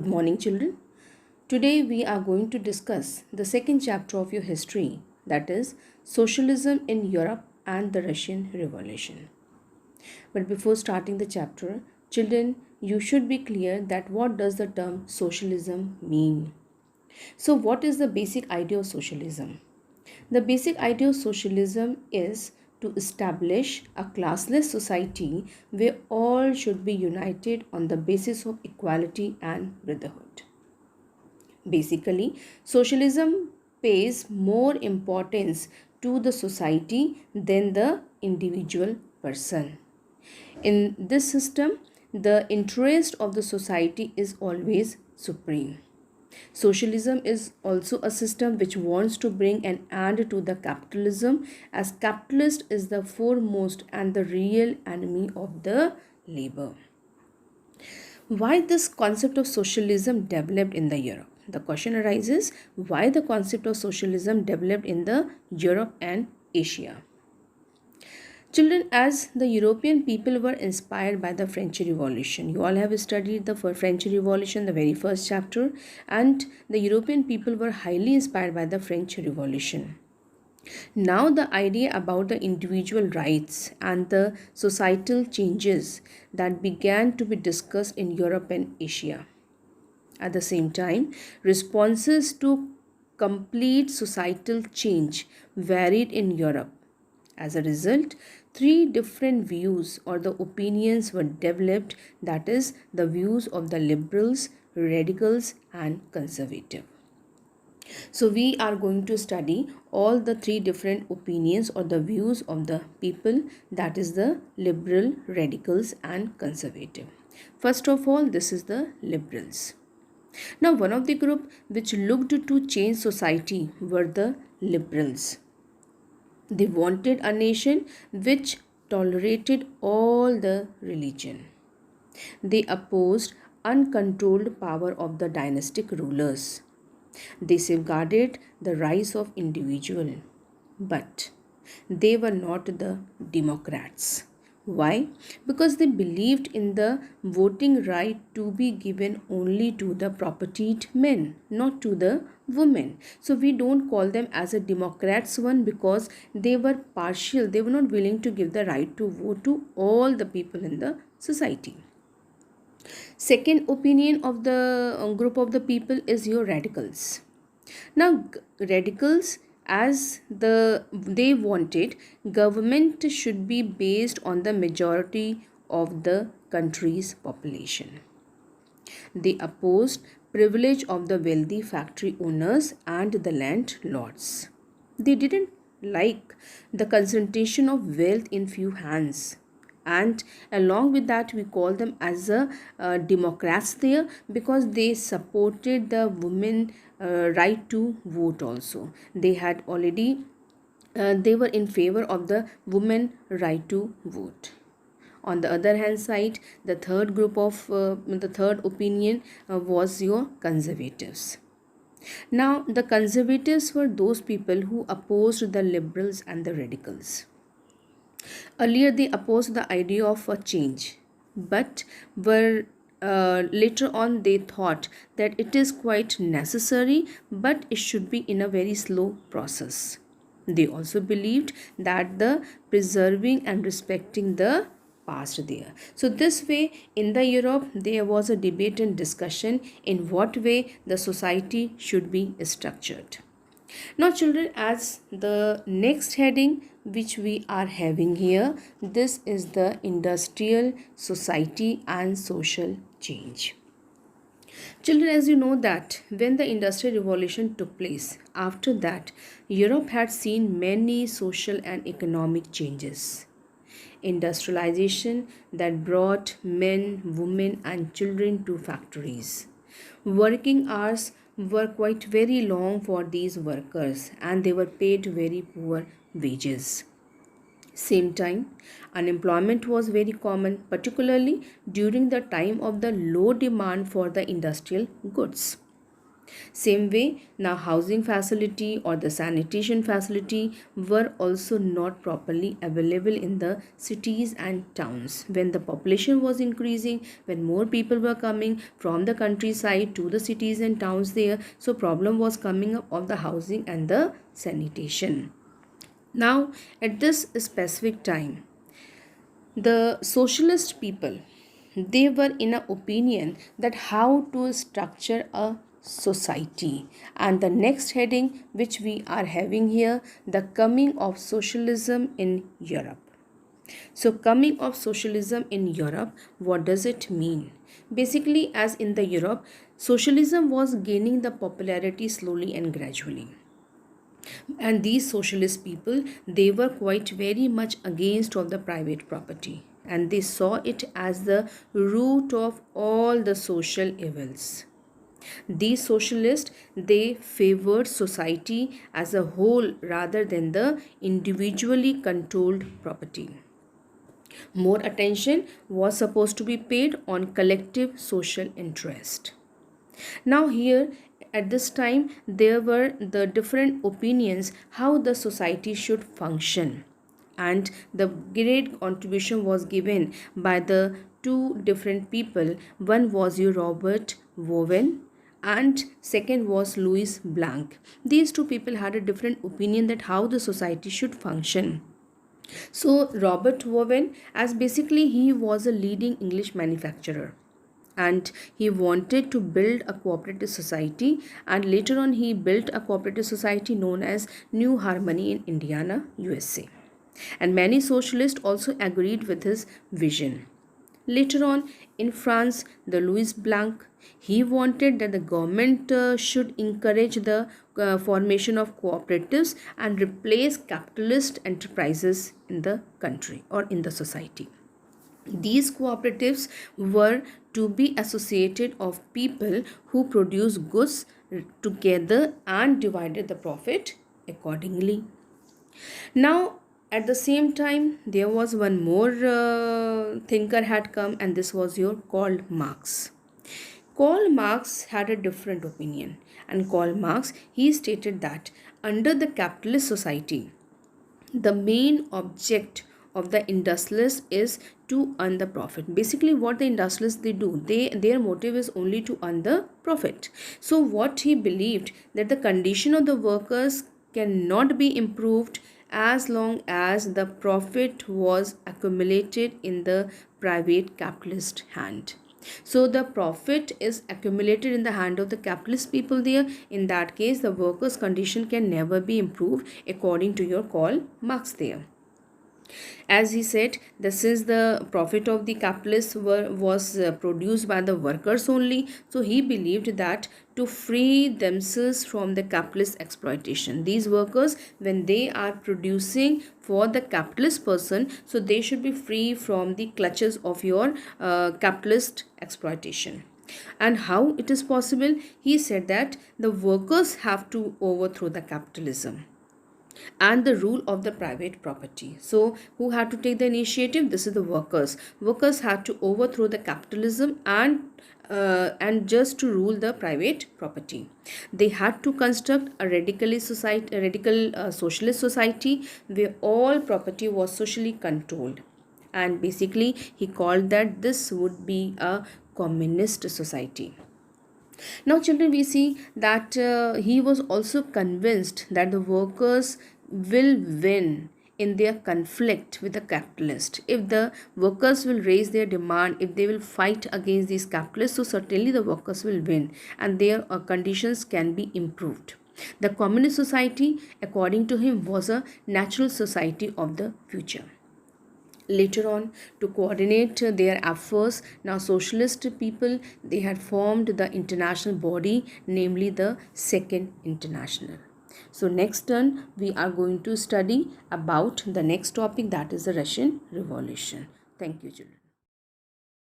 morning, children. Today we are going to discuss the second chapter of your history, that is Socialism in Europe and the Russian Revolution. But before starting the chapter, children, you should be clear that what does the term socialism mean? So what is the basic idea of socialism? The basic idea of socialism is to establish a classless society where all should be united on the basis of equality and brotherhood. Basically, socialism pays more importance to the society than the individual person. In this system, the interest of the society is always supreme. Socialism is also a system which wants to bring an end to the capitalism, as capitalist is the foremost and the real enemy of the labor. Why this concept of socialism developed in the Europe? The question arises, why the concept of socialism developed in the Europe and Asia? Children, as the European people were inspired by the French Revolution, you all have studied the French Revolution, the very first chapter, and the European people were highly inspired by the French Revolution. Now the idea about the individual rights and the societal changes that began to be discussed in Europe and Asia. At the same time, responses to complete societal change varied in Europe. As a result, three different views or the opinions were developed, that is, the views of the liberals, radicals, and conservative. So we are going to study all the three different opinions or the views of the people, that is the liberal, radicals, and conservative. First of all, this is the liberals. Now, one of the group which looked to change society were the liberals. They wanted a nation which tolerated all the religion. They opposed uncontrolled power of the dynastic rulers. They safeguarded the rights of individual, but they were not the Democrats. Why? Because they believed in the voting right to be given only to the propertied men, not to the women. So we don't call them as a Democrats one because they were partial. They were not willing to give the right to vote to all the people in the society. Second opinion of the group of the people is your radicals. Now radicals, as they wanted government should be based on the majority of the country's population. They opposed privilege of the wealthy factory owners and the landlords. They didn't like the concentration of wealth in few hands, and along with that we call them as a democrats there because they supported the women right to vote also. They had already they were in favor of the women right to vote. On the other hand side, the third group of the third opinion was your conservatives. Now the conservatives were those people who opposed the liberals and the radicals. Earlier, they opposed the idea of a change, but were later on they thought that it is quite necessary, but it should be in a very slow process. They also believed that the preserving and respecting the past there. So this way, in the Europe, there was a debate and discussion in what way the society should be structured. Now children, as the next heading which we are having here, this is the industrial society and social change. Children, as you know that when the industrial revolution took place, after that Europe had seen many social and economic changes. Industrialization that brought men, women and children to factories. Working hours were quite very long for these workers and they were paid very poor wages. Same time, unemployment was very common, particularly during the time of the low demand for the industrial goods. Same way, now housing facility or the sanitation facility were also not properly available in the cities and towns. When the population was increasing, when more people were coming from the countryside to the cities and towns there, so problem was coming up of the housing and the sanitation. Now, at this specific time, the socialist people, they were in a opinion that how to structure a society. And the next heading which we are having here, the coming of socialism in Europe. So coming of socialism in Europe, what does it mean? Basically, as in the Europe, socialism was gaining the popularity slowly and gradually, and these socialist people, they were quite very much against of the private property, and they saw it as the root of all the social evils. These socialists, they favored society as a whole rather than the individually controlled property. More attention was supposed to be paid on collective social interest. Now here at this time there were the different opinions how the society should function, and the great contribution was given by the two different people. One was your Robert Owen and second was Louis Blanc. These two people had a different opinion that how the society should function. So Robert Owen, as basically he was a leading English manufacturer, and he wanted to build a cooperative society, and later on he built a cooperative society known as New Harmony in Indiana, USA. And many socialists also agreed with his vision. Later on in France, the Louis Blanc, he wanted that the government should encourage the formation of cooperatives and replace capitalist enterprises in the country or in the society. These cooperatives were to be associated of people who produce goods together and divided the profit accordingly. Now, at the same time, there was one more thinker had come, and this was your Karl Marx. Karl Marx had a different opinion, and Karl Marx, he stated that under the capitalist society, the main object of the industrialists is to earn the profit. Basically what the industrialists they do, their motive is only to earn the profit. So what he believed, that the condition of the workers cannot be improved as long as the profit was accumulated in the private capitalist hand. So the profit is accumulated in the hand of the capitalist people there. In that case, the workers' condition can never be improved according to your Karl Marx there. As he said, that since the profit of the capitalists was produced by the workers only, so he believed that to free themselves from the capitalist exploitation, these workers, when they are producing for the capitalist person, so they should be free from the clutches of your capitalist exploitation. And how it is possible? He said that the workers have to overthrow the capitalism and the rule of the private property. So who had to take the initiative? This is the workers. Workers had to overthrow the capitalism and just to rule the private property. They had to construct a radical socialist society where all property was socially controlled, and basically he called that this would be a communist society. Now, children, we see that he was also convinced that the workers will win in their conflict with the capitalist. If the workers will raise their demand, if they will fight against these capitalists, so certainly the workers will win and their conditions can be improved. The communist society, according to him, was a natural society of the future. Later on, to coordinate their efforts, now socialist people, they had formed the international body, namely the Second International. So next turn we are going to study about the next topic, that is the Russian Revolution. Thank you, children.